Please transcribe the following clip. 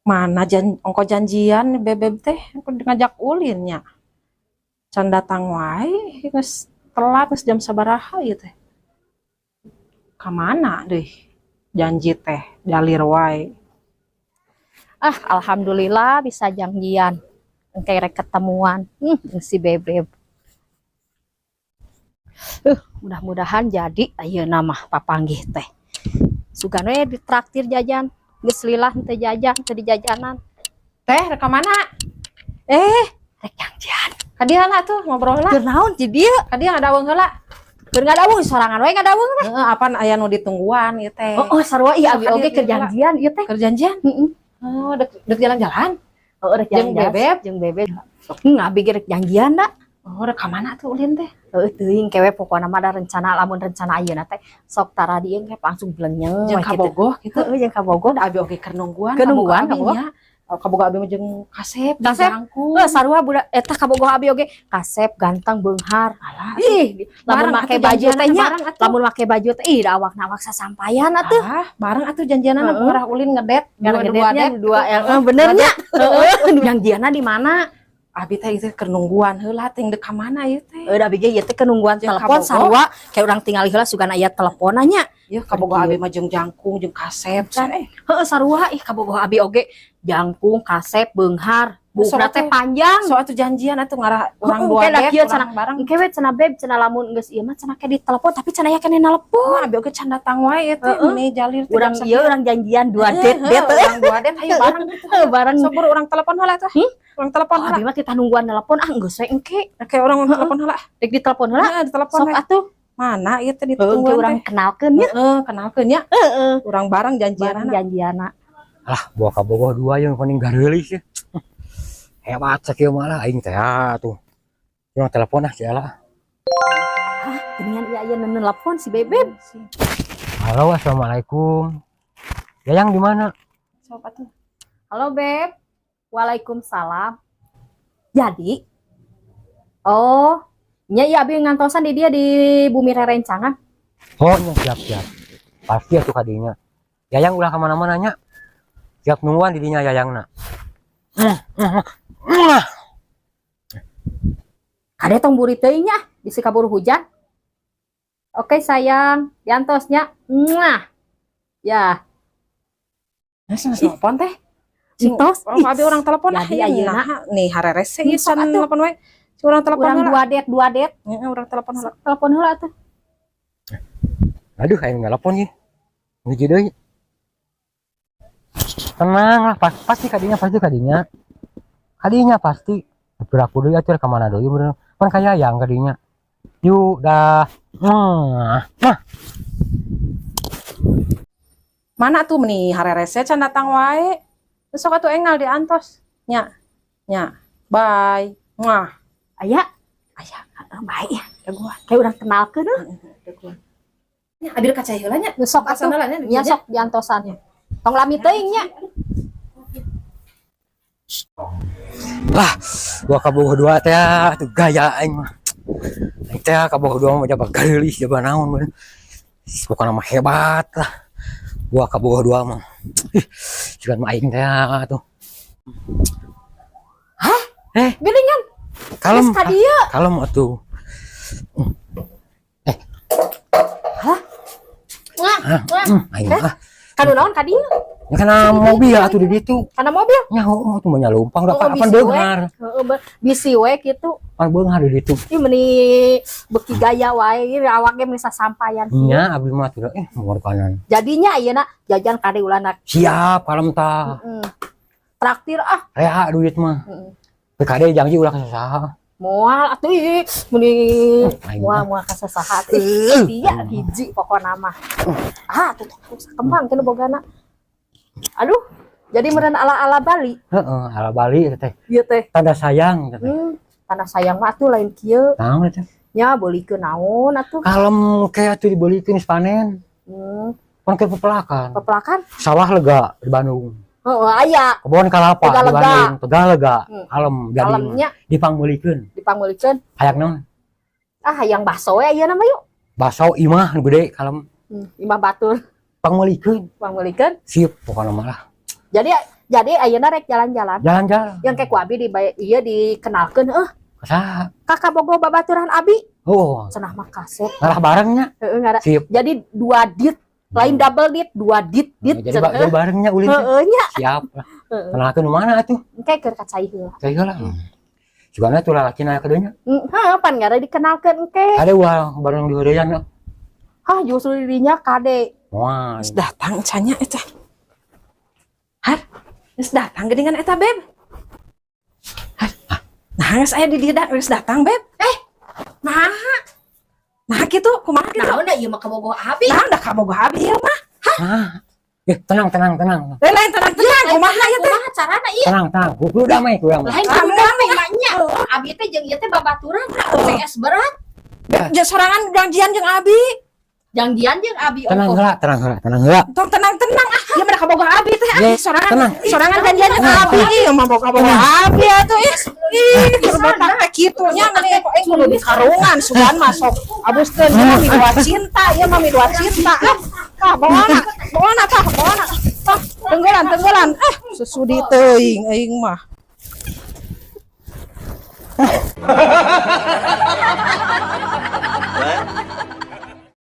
Mana ongko janjian bebeb teh aku ngajak ulinnya. Can datang wae geus telat geus jam sabaraha ieu teh. Ka mana deh janji teh dalir wae. Alhamdulillah bisa janjian. Engke rek ketemuan. Si bebeb. Mudah-mudahan jadi ayeuna mah papanggih teh. Sugan we ditraktir jajan. Geus lillah teu jajan, teu dijajanan. Teh rek ka mana? Rek janjian. Ka dieu lah tuh ngobrol lah. Keur naon di dieu? Ka dieu ngadaweung heula. Keur ngadaweung sorangan we ngadaweung teh. Heeh, apaan aya nu ditungguan ieu teh. Sarua ieu abi Sok oge dia keur janjian ieu teh. Keur janjian? Heeh. Oh, dek jalan-jalan. Rek Jeung bebeb? Jeung bebeb. Abi ge rek janjian da. Oh, rek ka mana tuh ulin teh? Teuing kewe pokona mah ada rencana lamun rencana ayeuna teh sok tara dieu ge langsung blenyeng Jeung ka Bogoh gitu. Heeh, jeung ka Bogoh. Abi oge keur nungguan. Keur nungguan ka Bogoh. Kaboga abi mah jeung Kasep, Kasep? jangkung. Sarua budak eta ka Bogoh abi oge Kasep ganteng beunghar. Alah, Lamun make baju teh nya, lamun make baju teh da awak sasampayan atuh. Bareng atuh janjianan murah ulin ngedet, dua bener nya. Heeh, janjianna di mana? Abi teh itu keur nungguan heula ting dek ka mana ieu teh. Abi ge ieu teh nungguan telepon sarua kayak urang tinggal heula sugan aya teleponanya. Ieu kaboga abi mah jeung jangkung jeung Kasep can. Heeh sarua kabogo abi oge jangkung, Kasep, beunghar. Buukna teh panjang. So atuh janjian atuh ngarah urang dua dek urang bareng. Engke we cenah beb cenah lamun geus ieu mah cenah ke ditelepon tapi cenah aya keneh nelepon. Abi oge can datang wae teh meuni jalir teh. Urang ieu urang janjian 2 date urang 2 date hayu bareng gitu. Bareng. Sobur urang telepon heula teh. Urang telepon heula. Abi mah kita nungguan nelepon geus we engke. Kayak urang telepon heula. Dek ditelepon heula. Heeh, ditelepon. Sok atuh. Mana ieu teh ditungguan teh. Urang kenalkeun nya. Heeh, kenalkeun nya. Heeh. Urang bareng janjianana. Alah, bawa ka Bogoh 2 yang paling gareulis ya. Hebat sakieu mah lah aing teh tuh. Yang telepon Ciela. Geningan ieu aya nelepon si bebeb. Halo, assalamualaikum. Yayang di mana? Sok atuh. Halo beb. Waalaikumsalam. Jadi nya iya abi ngantosan di dia di Bumi Rerencangan. Oh, nya siap. Pasti atuh kadinya. Yayang ulah kemana-mana nya. Siap nungguan di dinya yayangna. Kade tong buri teuing nya bisi kabur hujan. Oke sayang, diantosnya. Ya. Telepon teh. Entos. Abi orang telepon jadi ayeuna nih harerese ieu san telepon we. Si urang telepon heula. Dua det. Heeh, urang telepon heula. Telepon heula tuh. Aduh, aing telepon ieu. Hiji deui. Tenang lah, pasti kadinya. Kadinya pasti. Aku deui atuh ka mana deui bener. Pan kaya yang kadinya. Yuk dah. Mana tuh meni harerese can datang wae. Sok atuh engal diantos. Nya. Bye. Muah. Aya. Bae ya. Da gua. Kayak urang kenalkeun heuh. Nya abil kaca heula nya. Sok atuh. Nya sok diantosannya. Tong lami teuing nya. Lah, gua ka Bogoh 2 teh tuh gaya aing mah. Aing teh ka Bogoh 2 mah jaga gareulis jaga naon bener. Pokona mah hebat lah. Gua ka Bogoh 2 mah. Cuman mah aing teh tuh. Hah? Geningan. Kalem. Kalem atuh. Aing mah. Kanu naon ka dieu? Karena mobil atuh di ditu. Kana mobil. Nya tuh mah nyalumpang da pan beunghar. Bisi we kitu. Pan beunghar di ditu. Ih meuni beuki gaya wae awak ge bisa sampayan. Nya abdi mah tuh nomor kanan. Jadinya ayeuna jajan kade ulana. Siap kalem tah. Traktir Rea duit mah. Kade janji ulah kasaha. Moal atuh ieu meuni moal kasasaha teh. Dia hiji pokona mah. Tuh kembang kena bogana. Aduh, jadi meureun ala-ala Bali. Heeh, ala Bali teh. Ieu teh Tanda sayang teh. Tanda sayang mah atuh lain kieu. Naon teh? Nya beulikeun naon atuh? Kalem kayak atuh dibeulikeun geus panen. Pan ke pepelakan. Sawah lega di Bandung. Heeh, aya. Kebon kalapa di Bandung, tegal lega. Kalem jadi. Kalemnya dipangmeulikeun. Hayak naon? Hayang baso we ayeuna mah yuk. Baso imah nu gede kalem. Imah batur. Pangmeulikeun. Pangmeulikeun. Sip pokona mah lah. Jadi Jadi ayeuna rek jalan-jalan. Jalan-jalan. Yang kayak ku abi iya dikenalkeun Saha? kakak bogo babaturan abi. Oh, Cenah mah kaset. ngalah barengnya. Ngara. Sip. Jadi 2 dit, lain double dit, 2 dit. Jadi barengnya ulin. Nya. Siap. Kenalkeun nu mana atuh? Engke keur kacai heula. Saya heula. Cugana tuh lalaki na kadeunya. Pan ngara dikenalkeun engke. Ada ulah bareng di heureuyana. Justru dirinya kade. Wah, Geus datang canya eta. Har, geus datang geuningan eta beb. Har. Nah, geus aya di dieu geus datang beb. Nah kitu kumaha kitu? Naon da ieu mah kabogoh abi? Nah, da kabogoh abi ieu mah. tenang. Lain tenang kumaha ya teh? Kumaha carana ieu? Tenang. Kudu damai. Lain damai nya. Abi teh jeung ieu teh babaturan PS berat. Ya sorangan janjian jeung abi. Janjian jeung abi Tenang heula. Tong tenang ieu mah da kabogoh abi teh. Ya, Sorangan janjian jeung abi ieu mah boga abi atuh ih. Ih, kurban teh kitu nya meni kudu dikarungan sugan masuk. Abuskeun ieu mah midua cinta, ieu mah midua cinta. Bawana tah. Tah, tenggelan. Sesudi teuing aing mah.